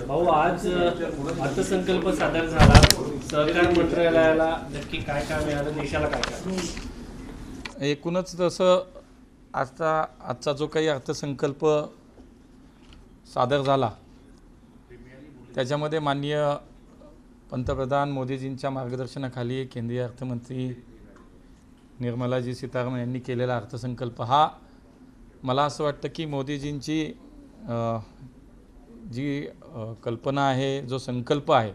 भाऊ, आज अर्थसंकल्प सादर झाला. सहकार मंत्रालयाला नक्की काय काय मिळालं, देशाला काय काय? एकूणच तसं आजचा जो काही अर्थसंकल्प सादर झाला त्याच्यामध्ये माननीय पंतप्रधान मोदीजींच्या मार्गदर्शनाखाली केंद्रीय अर्थमंत्री निर्मलाजी सीतारामन यांनी केलेला अर्थसंकल्प हा मला असं वाटतं की मोदीजींची जी कल्पना आहे, जो संकल्प आहे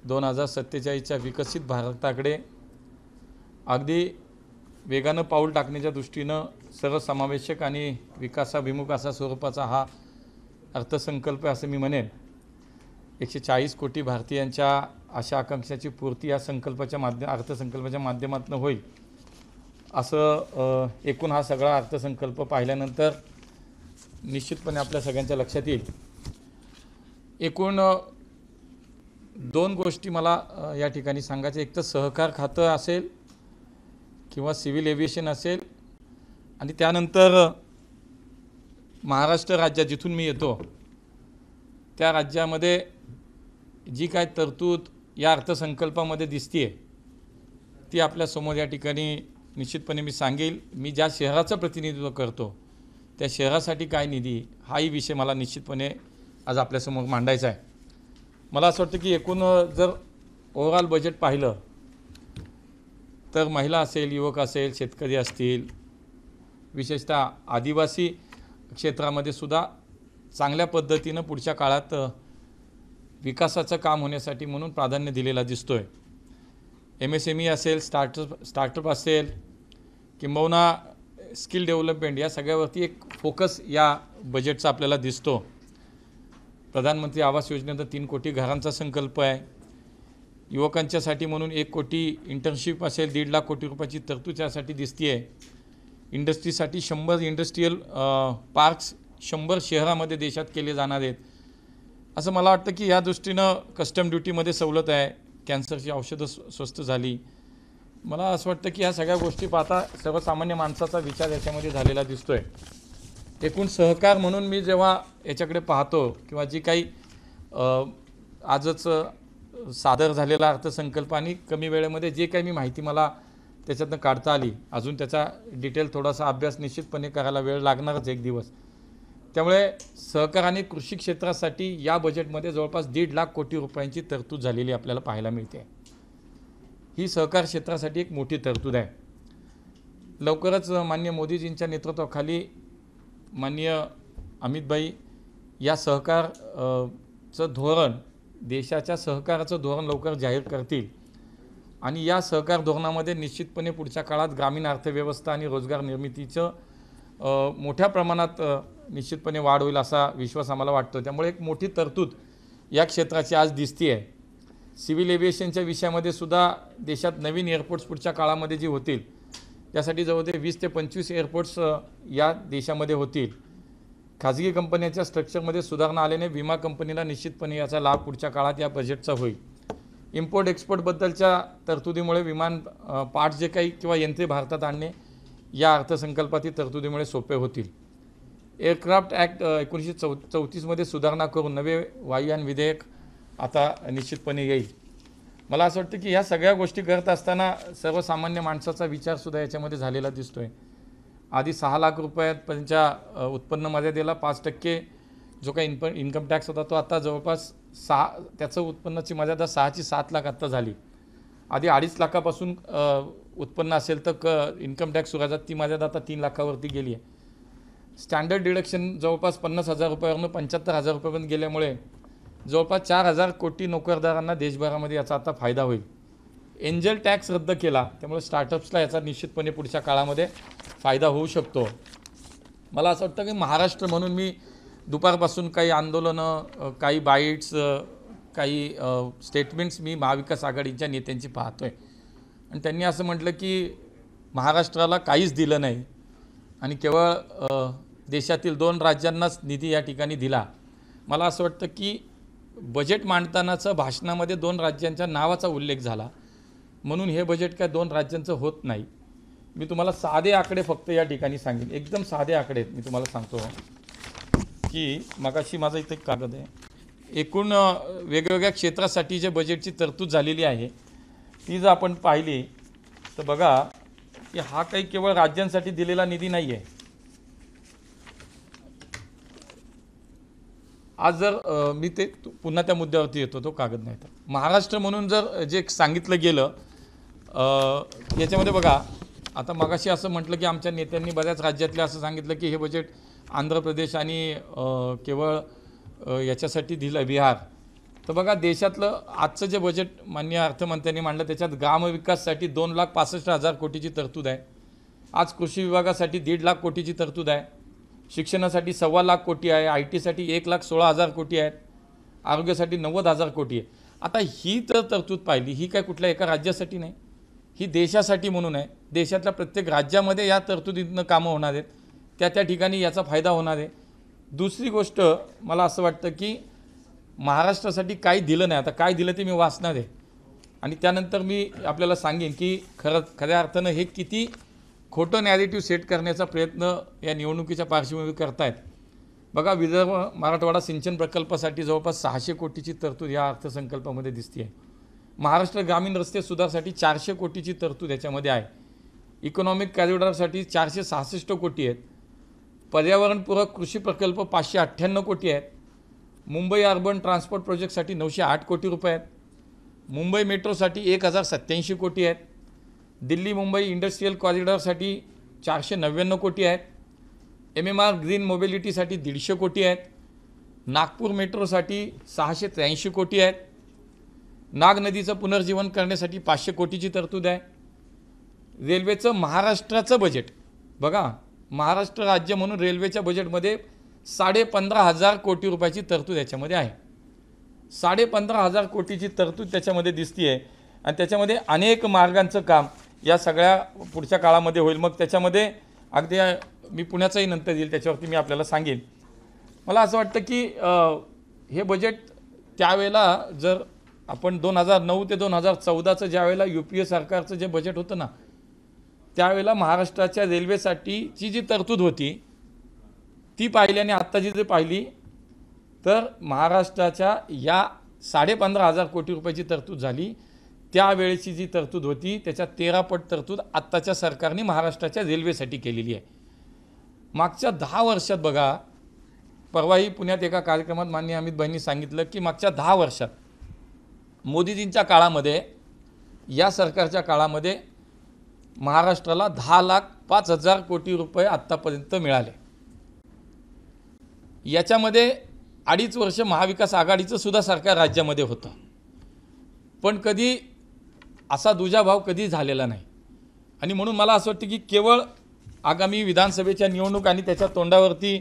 2047च्या विकसित भारताकडे अगदी वेगानं पाऊल टाकण्याच्या दृष्टीनं सर्वसमावेशक आणि विकासाभिमुख असा स्वरूपाचा हा अर्थसंकल्प असं मी म्हणेन. 140 कोटी भारतीयांच्या आशा आकांक्षाची पूर्ती या अर्थसंकल्पाच्या माध्यमातून होईल असं एकूण हा सगळा अर्थसंकल्प पाहिल्यानंतर निश्चितपणे आपल्या सगळ्यांच्या लक्षात येईल. एकूण दोन गोष्टी मला या ठिकाणी सांगायच्या. एक तर सहकार खातं असेल किंवा सिव्हिल एव्हिएशन असेल आणि त्यानंतर महाराष्ट्र राज्यात जिथून मी येतो त्या राज्यामध्ये जी काय तरतूद या अर्थसंकल्पामध्ये दिसते ती आपल्यासमोर या ठिकाणी निश्चितपणे मी सांगेल. मी ज्या शहराचं प्रतिनिधित्व करतो त्या शहरासाठी काय निधी हाही विषय मला निश्चितपणे आज आपल्यासमोर मांडायचा आहे. मला असं वाटतं की एकूण जर ओव्हरऑल बजेट पाहिलं तर महिला असेल, युवक असेल, शेतकरी असतील, विशेषतः आदिवासी क्षेत्रामध्ये सुद्धा चांगल्या पद्धतीनं पुढच्या काळात विकासाचं काम होण्यासाठी म्हणून प्राधान्य दिलेला दिसतो आहे. MSME असेल, स्टार्टअप असेल, किंबहुना स्किल डेव्हलपमेंट या सगळ्यावरती एक फोकस या बजेटचा आपल्याला दिसतो. प्रधानमंत्री आवास योजनेचा 3 कोटी घरांचा संकल्प आहे. युवकांच्यासाठी म्हणून 1 कोटी इंटर्नशिप असेल, 1.5 लाख कोटी रुपयाची तरतूद यासाठी दिसते आहे. इंडस्ट्रीसाठी 100 इंडस्ट्रीयल पार्क्स 100 शहरामध्ये देशात केले जाणार आहेत. असं मला वाटतं की या दृष्टीनं कस्टम ड्युटीमध्ये सवलत आहे, कॅन्सरची औषधं स्वस्त झाली. मला असं वाटतं की ह्या सगळ्या गोष्टी पाहता सर्वसामान्य माणसाचा विचार याच्यामध्ये झालेला दिसतो आहे. एकूण सहकार म्हणून मी जेव्हा याच्याकडे पाहतो किंवा जी काही आजच सादर झालेला अर्थसंकल्प आणि कमी वेळेमध्ये जे काही मी माहिती मला त्याच्यातनं काढता आली, अजून त्याचा डिटेल थोडासा अभ्यास निश्चितपणे करायला वेळ लागणारच एक दिवस. त्यामुळे सहकार आणि कृषी क्षेत्रासाठी या बजेटमध्ये जवळपास 1.5 लाख कोटी रुपयांची तरतूद झालेली आपल्याला पाहायला मिळते. ही सहकार क्षेत्रासाठी एक मोठी तरतूद आहे. लवकरच माननीय मोदीजींच्या नेतृत्वाखाली माननीय अमितभाई या सहकारचं धोरण, देशाच्या सहकाराचं धोरण लवकर जाहीर करतील आणि या सहकार धोरणामध्ये निश्चितपणे पुढच्या काळात ग्रामीण अर्थव्यवस्था आणि रोजगार निर्मितीचं मोठ्या प्रमाणात निश्चितपणे वाढ होईल असा विश्वास आम्हाला वाटतो. त्यामुळे एक मोठी तरतूद या क्षेत्राची आज दिसते आहे. सिव्हिल एव्हिएशनच्या विषयामध्ये सुद्धा देशात नवीन एअरपोर्ट्स पुढच्या काळामध्ये जी होतील त्यासाठी जवळजवळ 20 ते 25 एअरपोर्ट्स या देशामध्ये होतील. खाजगी कंपन्यांच्या स्ट्रक्चरमध्ये सुधारणा आल्याने विमा कंपनीला निश्चितपणे याचा लाभ पुढच्या काळात या बजेटचा होईल. इम्पोर्ट एक्सपोर्टबद्दलच्या तरतुदीमुळे विमान पार्ट्स जे काही किंवा यंत्रे भारतात आणणे या अर्थसंकल्पातील तरतुदीमुळे सोपे होतील. एअरक्राफ्ट ॲक्ट 1934मध्ये सुधारणा करून नवे वायुयान विधेयक आता निश्चितपणे येईल. मला असं वाटतं की ह्या सगळ्या गोष्टी करत असताना सर्वसामान्य माणसाचा विचारसुद्धा याच्यामध्ये झालेला दिसतो आहे. आधी 6 लाख रुपयापर्यंतच्या उत्पन्न मर्यादेला 5% जो काही इन्कम टॅक्स होता तो आता जवळपास त्याचं उत्पन्नाची मर्यादा 6 ची 7 लाख आत्ता झाली. आधी 2.5 लाखापासून उत्पन्न असेल तर इन्कम टॅक्स सुरू झाला, ती मर्यादा आता 3 लाखावरती गेली आहे. स्टँडर्ड डिडक्शन जवळपास 50,000 रुपयावरून 75,000 रुपयापर्यंत गेल्यामुळे जवळपास 4,000 कोटी नोकरदारांना देशभरामध्ये याचा आता फायदा होईल. एंजल टॅक्स रद्द केला, त्यामुळे स्टार्टअप्सला याचा निश्चितपणे पुढच्या काळामध्ये फायदा होऊ शकतो. मला असं वाटतं की महाराष्ट्र म्हणून मी दुपारपासून काही आंदोलनं, काही बाईट्स, काही स्टेटमेंट्स मी महाविकास आघाडीच्या नेत्यांची पाहतो आहे आणि त्यांनी असं म्हटलं की महाराष्ट्राला काहीच दिलं नाही आणि केवळ देशातील 2 राज्यांनाच निधी या ठिकाणी दिला. मला असं वाटतं की बजेट मांडतानाचं भाषणामध्ये 2 राज्यांच्या नावाचा उल्लेख झाला म्हणून हे बजेट काय 2 राज्यांचं होत नाही. मी तुम्हाला साधे आकडे फक्त या ठिकाणी सांगेन, एकदम साधे आकडे मी तुम्हाला सांगतो की मगाशी माझा इथे एक कागद आहे, एकूण वेगवेगळ्या क्षेत्रासाठी जे बजेटची तरतूद झालेली आहे ती जर आपण पाहिली तर बघा की हा काही केवळ राज्यांसाठी दिलेला निधी नाही आहे. आज जर मी ते पुन्हा त्या मुद्द्यावरती येतो, तो कागद नाही तर महाराष्ट्र म्हणून जर जे सांगितलं गेलं याच्यामध्ये बघा, आता मगाशी असं म्हटलं की आमच्या नेत्यांनी बऱ्याच राज्यातले असं सांगितलं की हे बजेट आंध्र प्रदेश आणि केवळ याच्यासाठी दिलं बिहार. तर बघा देशातलं आजचं जे बजेट माननीय अर्थमंत्र्यांनी मांडलं त्याच्यात ग्रामविकाससाठी 2,65,000 कोटीची तरतूद आहे. आज कृषी विभागासाठी 1.5 लाख कोटीची तरतूद आहे. शिक्षणासाठी 1.25 लाख कोटी आहे. IT साठी 1,16,000 कोटी आहेत. आरोग्यासाठी 90,000 कोटी आहे. आता ही तर तरतूद पाहिली, ही काय कुठल्या एका राज्यासाठी नाही, ही देशासाठी म्हणून आहे. देशातल्या प्रत्येक राज्यामध्ये या तरतुदीतनं कामं होणार आहेत, त्या ठिकाणी याचा फायदा होणार आहे. दुसरी गोष्ट मला असं वाटतं की महाराष्ट्रासाठी काही दिलं नाही. आता काय दिलं ते मी वाचणार आहे आणि त्यानंतर मी आपल्याला सांगेन की खऱ्या अर्थानं हे किती खोटं नॅरेटिव्ह सेट करण्याचा प्रयत्न या निवडणुकीच्या पार्श्वभूमीवर करतायत. बघा, विदर्भ मराठवाडा सिंचन प्रकल्पासाठी जवळपास 600 कोटीची तरतूद या अर्थसंकल्पामध्ये दिसते आहे. महाराष्ट्र ग्रामीण रस्ते सुधारसाठी 400 कोटीची तरतूद याच्यामध्ये आहे. इकॉनॉमिक कॉरिडॉरसाठी 466 कोटी आहेत. पर्यावरणपूरक कृषी प्रकल्प 598 कोटी आहेत. मुंबई अर्बन ट्रान्सपोर्ट प्रोजेक्टसाठी 908 कोटी रुपये आहेत. मुंबई मेट्रोसाठी 1,087 कोटी आहेत. दिल्ली मुंबई इंडस्ट्रियल कॉरिडॉरसाठी 499 कोटी आहेत. MMR ग्रीन मोबिलिटीसाठी 150 कोटी आहेत. नागपूर मेट्रोसाठी 683 कोटी आहेत. नाग नदीचं पुनर्जीवन करण्यासाठी 500 कोटीची तरतूद आहे. रेल्वेचं महाराष्ट्राचं बजेट बघा, महाराष्ट्र राज्य म्हणून रेल्वेच्या बजेटमध्ये 15,500 कोटी रुपयाची तरतूद याच्यामध्ये आहे. 15,500 कोटीची तरतूद त्याच्यामध्ये दिसते आहे आणि त्याच्यामध्ये अनेक मार्गांचं काम या सगळ्या पुढच्या काळामध्ये होईल. मग त्याच्यामध्ये अगदी मी पुण्याचाही नंतर येईल, त्याच्यावरती मी आपल्याला सांगेन. मला असं वाटतं की हे बजेट त्यावेळेला जर आपण 2009 ते 2014चं ज्यावेळेला UPA सरकारचं जे बजेट होतं ना, त्यावेळेला महाराष्ट्राच्या रेल्वेसाठीची जी तरतूद होती ती पाहिली आणि आत्ताची जर पाहिली तर महाराष्ट्राच्या या 15,500 कोटी रुपयाची तरतूद झाली. त्यावेळेची जी तरतूद होती त्याच्या 13 पट तरतूद आत्ताच्या सरकारने महाराष्ट्राच्या रेल्वेसाठी केलेली आहे. मागच्या 10 वर्षात बघा, परवाही पुण्यात एका कार्यक्रमात माननीय अमित भाईंनी सांगितलं की मागच्या 10 वर्षात मोदीजींच्या काळामध्ये, या सरकारच्या काळामध्ये महाराष्ट्राला 10,05,000 कोटी रुपये आत्तापर्यंत मिळाले. याच्यामध्ये 2.5 वर्ष महाविकास आघाडीचं सुद्धा सरकार राज्यामध्ये होतं, पण कधी असा दुजाभाव कधी झालेला नाही. आणि म्हणून मला असं वाटतं की केवळ आगामी विधानसभेच्या निवडणूक आणि त्याच्या तोंडावरती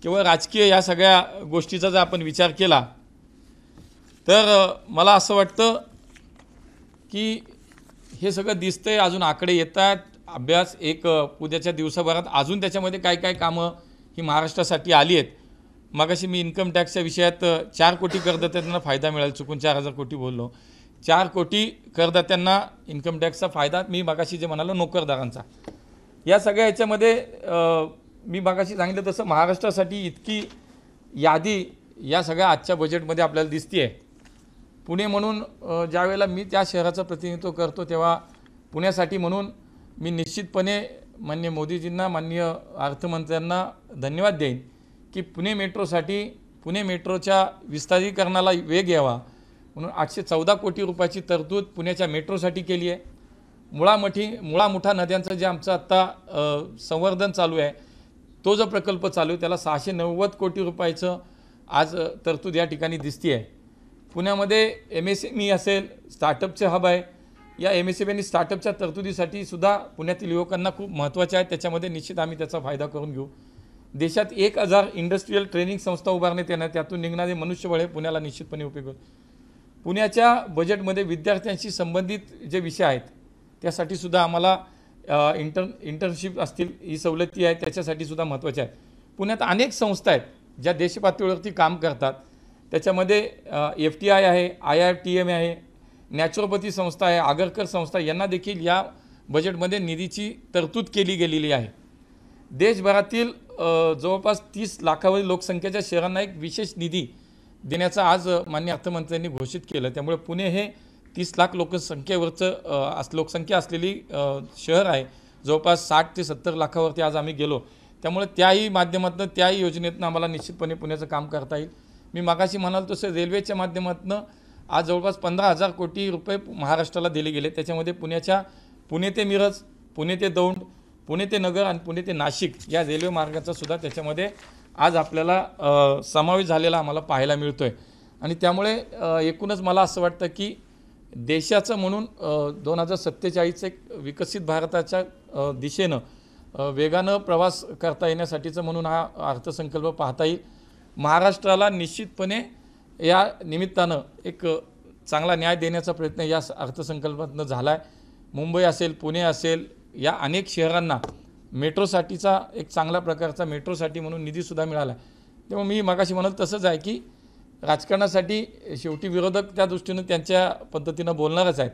केवळ राजकीय या सगळ्या गोष्टीचा जर आपण विचार केला तर मला असं वाटतं की हे सगळं दिसतंय. अजून आकडे येतात, अभ्यास एक उद्याच्या दिवसाभरात अजून त्याच्यामध्ये काय काय कामं ही महाराष्ट्रासाठी आली आहेत. मगाशी मी इन्कम टॅक्सच्या विषयात 4 कोटी करदात्यांना फायदा मिळाला, चुकून 4,000 कोटी बोललो. 4 कोटी करदात्यांना इन्कम टॅक्सचा फायदा, मी मगाशी जे म्हणालो नोकरदारांचा. या सगळ्या याच्यामध्ये मी मगाशी सांगितलं तसं महाराष्ट्रासाठी इतकी यादी या सगळ्या आजच्या बजेटमध्ये आपल्याला दिसते आहे. पुणे म्हणून ज्यावेळेला मी त्या शहराचं प्रतिनिधित्व करतो तेव्हा पुण्यासाठी म्हणून मी निश्चितपणे माननीय मोदीजींना, माननीय अर्थमंत्र्यांना धन्यवाद देईन की पुणे मेट्रोसाठी, पुणे मेट्रोच्या विस्तारीकरणाला वेग यावा म्हणून 814 कोटी रुपयाची तरतूद पुण्याच्या मेट्रोसाठी केली आहे. मुळा-मुठा नद्यांचं जे आमचं आत्ता संवर्धन चालू आहे, तो जो प्रकल्प चालू आहे त्याला 690 कोटी रुपयाचं आज तरतूद या ठिकाणी दिसते आहे. पुण्यामध्ये MSME असेल, स्टार्टअपचे हब आहे. या MSME आणि स्टार्टअपच्या तरतुदीसाठी सुद्धा पुण्यातील युवकांना खूप महत्त्वाचे आहे. त्याच्यामध्ये निश्चित आम्ही त्याचा फायदा करून घेऊ. देशात 1,000 इंडस्ट्रियल ट्रेनिंग संस्था उभारण्यात येणार, त्यातून निघणारे मनुष्यबळ हे पुण्याला निश्चितपणे उपयोग होईल. पुण्याच्या बजेटमध्ये विद्यार्थ्यांशी संबंधित जे विषय आहेत त्यासाठी सुद्धा आम्हाला इंटर्नशिप असतील, ही सवलती आहे, त्याच्यासाठी सुद्धा महत्त्वाचे आहेत. पुण्यात अनेक संस्था आहेत ज्या देशपातळीवरती काम करतात. त्याच्यामध्ये FTI आहे, IITM आहे, नॅचरोपॅथी संस्था आहे, आगरकर संस्था, यांना देखील या बजेटमध्ये निधीची तरतूद केली गेलेली आहे. देशभरातील जवळपास 30 लाखावरील लोकसंख्येच्या शहरांना एक विशेष निधी देण्याचं आज माननीय अर्थमंत्र्यांनी घोषित केलं. त्यामुळे पुणे हे 30 लाख लोकसंख्या असलेली शहर आहे. जवळपास 60 ते 70 लाखावरती आज आम्ही गेलो. त्यामुळे त्याही माध्यमातून त्याही योजनेतून आम्हाला निश्चितपणे पुण्याचं काम करता येईल. मी मागाशी म्हणालो तसं रेल्वेच्या माध्यमातून आज जवळपास 15,000 कोटी रुपये महाराष्ट्राला दिले गेले. त्याच्यामध्ये पुणे ते मिरज, पुणे ते दौंड, पुणे ते नगर आणि पुणे ते नाशिक या रेल्वे मार्गाचा सुद्धा त्याच्यामध्ये आज आपल्याला समावेश झालेला आम्हाला पाहायला मिळतो आहे. आणि त्यामुळे एकूणच मला असं वाटतं की देशाचं म्हणून 2047 एक विकसित भारताच्या दिशेनं वेगानं प्रवास करता येण्यासाठीचं म्हणून हा अर्थसंकल्प पाहता येईल. महाराष्ट्राला निश्चितपणे या निमित्तानं एक चांगला न्याय देण्याचा प्रयत्न या अर्थसंकल्पातनं झाला आहे. मुंबई असेल, पुणे असेल, या अनेक शहरांना मेट्रोसाठीचा एक चांगल्या प्रकारचा मेट्रोसाठी म्हणून निधीसुद्धा मिळाला आहे. तेव्हा मी मगाशी म्हणाल तसंच आहे की राजकारणासाठी शेवटी विरोधक त्या दृष्टीनं त्यांच्या पद्धतीनं बोलणारच आहेत.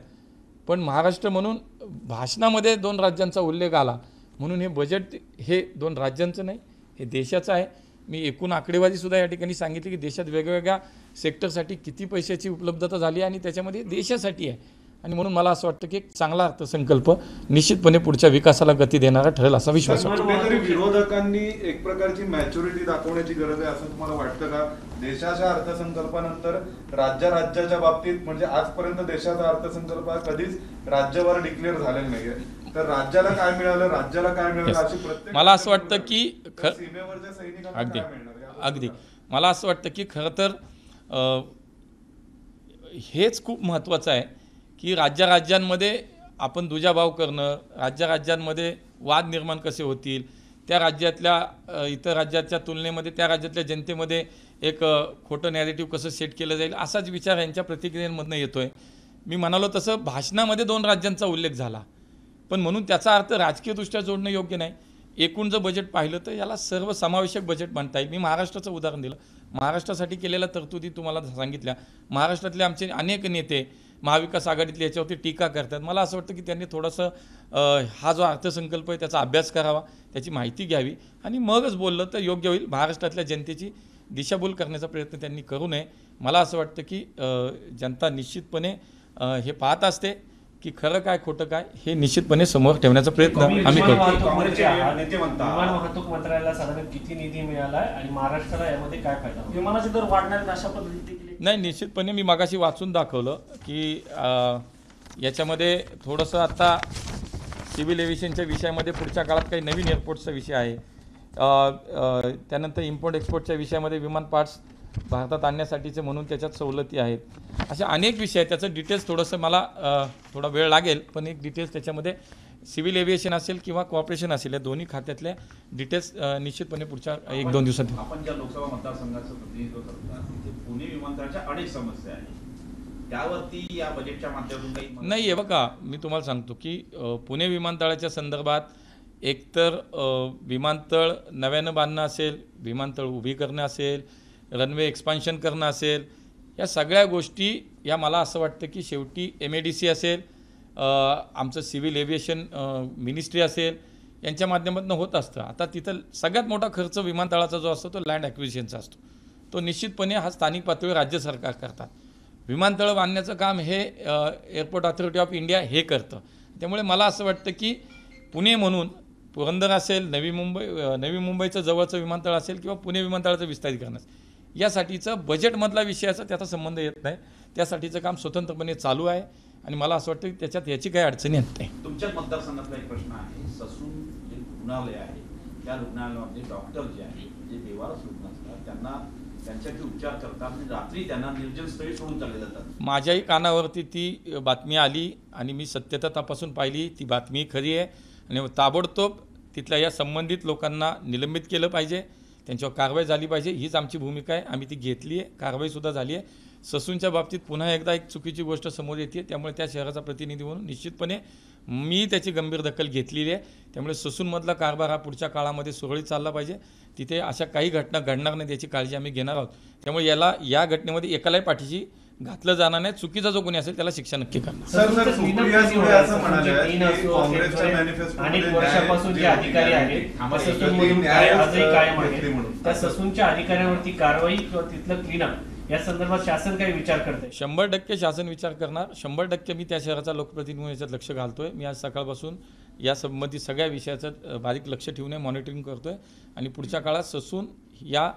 पण महाराष्ट्र म्हणून भाषणामध्ये 2 राज्यांचा उल्लेख आला म्हणून हे बजेट हे 2 राज्यांचं नाही, हे देशाचं आहे. मी एकूण आकडेवारीसुद्धा या ठिकाणी सांगितली की देशात वेगवेगळ्या सेक्टरसाठी किती पैशाची उपलब्धता झाली आणि त्याच्यामध्ये देशासाठी आहे. आणि म्हणून मला असं वाटतं की एक चांगला अर्थसंकल्प निश्चितपणे पुढच्या विकासाला गती देणारा ठरेल असा विश्वास वाटतो. कुठेतरी विरोधकांनी एक प्रकारची मॅच्युरिटी दाखवण्याची गरज आहे असं तुम्हाला वाटतं का? देशाच्या अर्थसंकल्पानंतर राज्याच्या बाबतीत म्हणजे आजपर्यंत देशाचा अर्थसंकल्प कधीच राज्यावर डिक्लेअर झालेला नाहीये. तर राज्याला काय मिळालं अशी प्रत्येक मला असं वाटतं की सीमेवरच्या सैनिकांना काय मिळणार? अगदी मला असं वाटतं की खरं तर हेच खूप महत्त्वाचं आहे की राज्यांमध्ये आपण दुजाभाव करणं, राज्यांमध्ये वाद निर्माण कसे होतील, त्या राज्यातल्या इतर राज्याच्या तुलनेमध्ये त्या राज्यातल्या जनतेमध्ये एक खोटं नॅरेटिव्ह कसं सेट केलं जाईल असाच विचार यांच्या प्रतिक्रियांमधनं येतो आहे. मी म्हणालो तसं भाषणामध्ये 2 राज्यांचा उल्लेख झाला, पण म्हणून त्याचा अर्थ राजकीयदृष्ट्या जोडणं योग्य नाही. एकूण जर बजेट पाहिलं तर याला सर्वसमावेशक बजेट म्हणता येईल. मी महाराष्ट्राचं उदाहरण दिलं. महाराष्ट्रासाठी केलेल्या तरतुदी तुम्हाला सांगितल्या. महाराष्ट्रातले आमचे अनेक नेते महाविकास आघाडीतले याच्यावरती टीका करतात. मला असं वाटतं की त्यांनी थोडंसं हा जो अर्थसंकल्प आहे त्याचा अभ्यास करावा, त्याची माहिती घ्यावी आणि मगच बोललं तर योग्य होईल. महाराष्ट्रातल्या जनतेची दिशाभूल करण्याचा प्रयत्न त्यांनी करू नये. मला असं वाटतं की जनता निश्चितपणे हे पाहत असते की खरं काय खोटं काय हे निश्चितपणे समोर ठेवण्याचा प्रयत्न आम्ही करतो. विमान वाहतूक मंत्रालयाला साधारण किती निधी मिळाला आहे आणि महाराष्ट्राला यामध्ये काय फायदा? विमानाचे दर वाढणार अशा पद्धतीने नाही, निश्चितपणे मी मागाशी वाचून दाखवलं की याच्यामध्ये थोडंसं आता सिव्हिल एव्हिएशनच्या विषयामध्ये पुढच्या काळात काही नवीन एअरपोर्टचा विषय आहे. त्यानंतर इम्पोर्ट एक्सपोर्टच्या विषयामध्ये विमान पार्ट्स भारतात आणण्यासाठीचे म्हणून त्याच्यात सवलती आहेत. अशा अनेक विषय आहेत. त्याचं डिटेल्स थोडंसं मला थोडा वेळ लागेल, पण एक डिटेल्स त्याच्यामध्ये सिव्हिल एव्हिएशन असेल किंवा कॉर्पोरेशन असेल या दोन्ही खात्यातल्या डिटेल्स निश्चितपणे पुढच्या 1-2 दिवसात. आपण ज्या लोकसभा मतदारसंघाचं प्रतिनिधित्व करता तिथे पुणे विमानतळाच्या अनेक समस्या आहेत, त्यावरती या बजेटच्या माध्यमातून काही नाही आहे. बघा, मी तुम्हाला सांगतो की पुणे विमानतळाच्या संदर्भात एकतर विमानतळ नव्यानं बांधणं असेल, विमानतळ उभी करणं असेल, रनवे एक्सपान्शन करणं असेल, या सगळ्या गोष्टी या मला असं वाटतं की शेवटी MADC असेल, आमचं सिव्हिल एव्हिएशन मिनिस्ट्री असेल, यांच्या माध्यमातून होत असतं. आता तिथं सगळ्यात मोठा खर्च विमानतळाचा जो असतो तो लँड ॲक्विजिशनचा असतो. तो निश्चितपणे हा स्थानिक पातळीवर राज्य सरकार करतात. विमानतळ बांधण्याचं काम हे एअरपोर्ट ऑथॉरिटी ऑफ इंडिया हे करतं. त्यामुळे मला असं वाटतं की पुणे म्हणून पुरंदर असेल, नवी मुंबईचं जवळचं विमानतळ असेल किंवा पुणे विमानतळाचं विस्तारीकरण असेल, यासाठीचं बजेटमधला विषयाचा त्याचा संबंध येत नाही. त्यासाठीचं काम स्वतंत्रपणे चालू आहे आणि मला असं वाटतं की त्याच्यात याची काही अडचणी येत नाही. तुमच्या मतदारसंघातला एक प्रश्न आहे, ससून जे रुग्णालय आहे त्या रुग्णालयामध्ये डॉक्टर जे आहेत जे बेवारस रुग्ण असतात त्यांना त्यांच्याचे उपचार करतात आणि रात्री त्यांना निर्जन स्थळी सोडून चालले जातात. माझ्याही कानावरती ती बातमी आली आणि मी सत्यता तपासून पाहिली. ती बातमी खरी आहे आणि ताबडतोब तिथल्या या संबंधित लोकांना निलंबित केलं पाहिजे, त्यांच्यावर कारवाई झाली पाहिजे. हीच आमची भूमिका आहे. आम्ही ती घेतली आहे, कारवाईसुद्धा झाली आहे. ससूनच्या बाबतीत पुन्हा एकदा एक चुकीची गोष्ट समोर येते. त्यामुळे त्या शहराचा प्रतिनिधी म्हणून निश्चितपणे मी त्याची गंभीर दखल घेतलेली आहे. त्यामुळे ससूनमधला कारभार हा पुढच्या काळामध्ये सुरळीत चालला पाहिजे. तिथे अशा काही घटना घडणार नाही याची काळजी आम्ही घेणार आहोत. त्यामुळे या घटनेमध्ये एकालाही पाठीशी घातलं जाणार नाही. चुकीचा जो कोणी असेल त्याला शिक्षा नक्की करणार. अनेक वर्षापासून जे अधिकारी आहेत त्या ससूनच्या अधिकाऱ्यांवरती कारवाई किंवा तिथलं क्लीनअप या संदर्भात शासन काही विचार करते? 100% शासन विचार करणार. 100% मी त्या शहराचा लोकप्रतिनिधी म्हणून याच्यात लक्ष घालतोय. मी आज सकाळपासून या संबंधित सगळ्या विषयाचं बारीक लक्ष ठेवून मॉनिटरिंग करतोय आणि पुढच्या काळात ससून या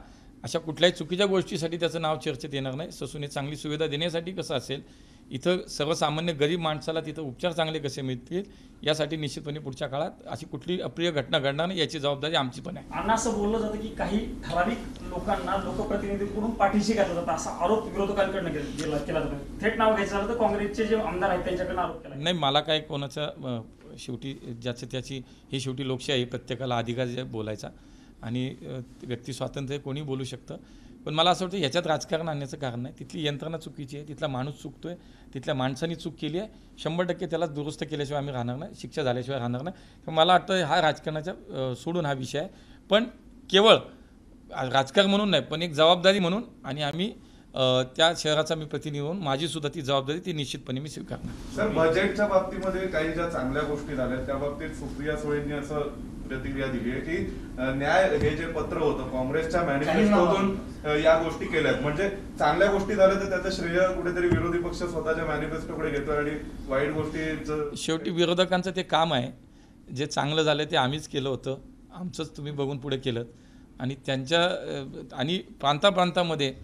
अशा कुठल्याही चुकीच्या गोष्टीसाठी त्याचं नाव चर्चेत येणार नाही. ससून हे चांगली सुविधा देण्यासाठी कसं असेल, इथं सर्वसामान्य गरीब माणसाला तिथं उपचार चांगले कसे मिळतील यासाठी निश्चितपणे पुढच्या काळात अशी कुठली अप्रिय घटना घडणार नाही याची जबाबदारी आमची पण आहे. अण्णा, असं बोललं जातं की काही ठराविक लोकांना लोकप्रतिनिधींकडून पाठीशी घातला जातं, असा आरोप विरोधकांकडनं केला जातो. थेट नाव घ्यायचं झालं तर काँग्रेसचे जे आमदार आहेत त्यांच्याकडनं आरोप केला. नाही, मला काय कोणाचा शेवटी ज्याचं त्याची ही शेवटी लोकशाही, प्रत्येकाला अधिकार आहे बोलायचा आणि व्यक्ती स्वातंत्र्य कोणी बोलू शकतं. पण मला असं वाटतं ह्याच्यात राजकारण आणण्याचं कारण नाही. तिथली यंत्रणा चुकीची आहे, तिथला माणूस चुकतोय, तिथल्या माणसांनी चूक केली आहे. 100% त्याला दुरुस्त केल्याशिवाय आम्ही राहणार नाही, शिक्षा झाल्याशिवाय राहणार नाही. तर मला वाटतं हा राजकारणाच्या सोडून हा विषय आहे, पण केवळ राजकारण म्हणून नाही, पण एक जबाबदारी म्हणून. आणि आम्ही त्या शहराचा मी प्रतिनिधी म्हणून माझीसुद्धा ती जबाबदारी ती निश्चितपणे मी स्वीकारणार. सर, बजेटच्या बाबतीमध्ये काही ज्या चांगल्या गोष्टी झाल्या त्या बाबतीत सुप्रिया सुळेंनी असं प्रतिक्रिया दिली आहे की न्याय हे जे पत्र होतं काँग्रेसच्या मॅनिफेस्टोतून या गोष्टी केल्यात, म्हणजे चांगल्या गोष्टी झाल्या तर त्याचं श्रेय कुठेतरी विरोधी पक्ष स्वतःच्या मॅनिफेस्टोकडे घेतो आणि वाईट गोष्टीचं शेवटी विरोधकांचं ते काम आहे. जे चांगलं झालं ते आम्हीच केलं होतं, आमचंच तुम्ही बघून पुढे केलं. आणि त्यांच्या आणि प्रांतामध्ये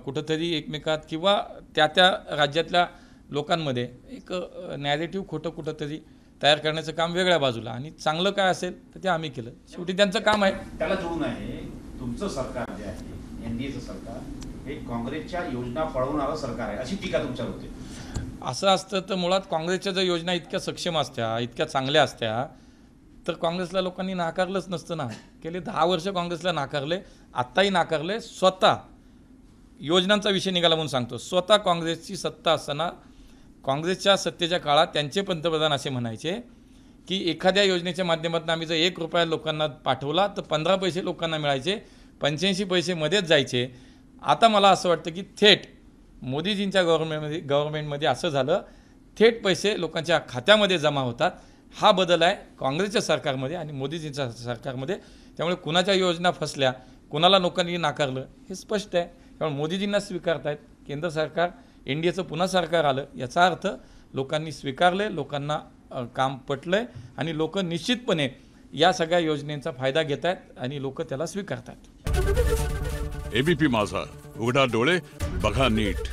कुठंतरी एकमेकात किंवा त्या राज्यातल्या लोकांमध्ये एक नॅरेटिव्ह खोटं कुठंतरी तयार करण्याचं काम वेगळ्या बाजूला, आणि चांगलं काय असेल तर ते आम्ही केलं. शेवटी त्यांचं काम आहे. त्याला जोडून आहे तुमचं सरकार जे आहे, एनडीएचं सरकार, हे काँग्रेसच्या योजना पळवणारं सरकार आहे अशी टीका तुमच्यावर होते. असं असतं तर मुळात काँग्रेसच्या जर योजना इतक्या सक्षम असत्या, इतक्या चांगल्या असत्या, तर काँग्रेसला लोकांनी नाकारलंच नसतं ना. गेले 10 वर्ष काँग्रेसला नाकारले, आत्ताही नाकारले. स्वतः योजनांचा विषय निघाला म्हणून सांगतो, स्वतः काँग्रेसची सत्ता असताना काँग्रेसच्या सत्तेच्या काळात त्यांचे पंतप्रधान असे म्हणायचे की एखाद्या योजनेच्या माध्यमातून आम्ही जर 1 रुपया लोकांना पाठवला तर 15 पैसे लोकांना मिळायचे, 85 पैसे मध्येच जायचे. आता मला असं वाटतं की थेट मोदीजींच्या गव्हर्नमेंटमध्ये असं झालं, थेट पैसे लोकांच्या खात्यामध्ये जमा होतात. हा बदल आहे काँग्रेसच्या सरकारमध्ये आणि मोदीजींच्या सरकारमध्ये. त्यामुळे कुणाच्या योजना फसल्या, कुणाला लोकांनी नाकारलं हे स्पष्ट आहे. त्यामुळे मोदीजींना स्वीकारतायत, केंद्र सरकार एनडीएचं पुन्हा सरकार आलं, याचा अर्थ लोकांनी स्वीकारले, लोकांना काम पटलंय आणि लोक निश्चितपणे या सगळ्या योजनेचा फायदा घेत आहेत आणि लोक त्याला स्वीकारतात. एबीपी माझा, उघडा डोळे बघा नीट.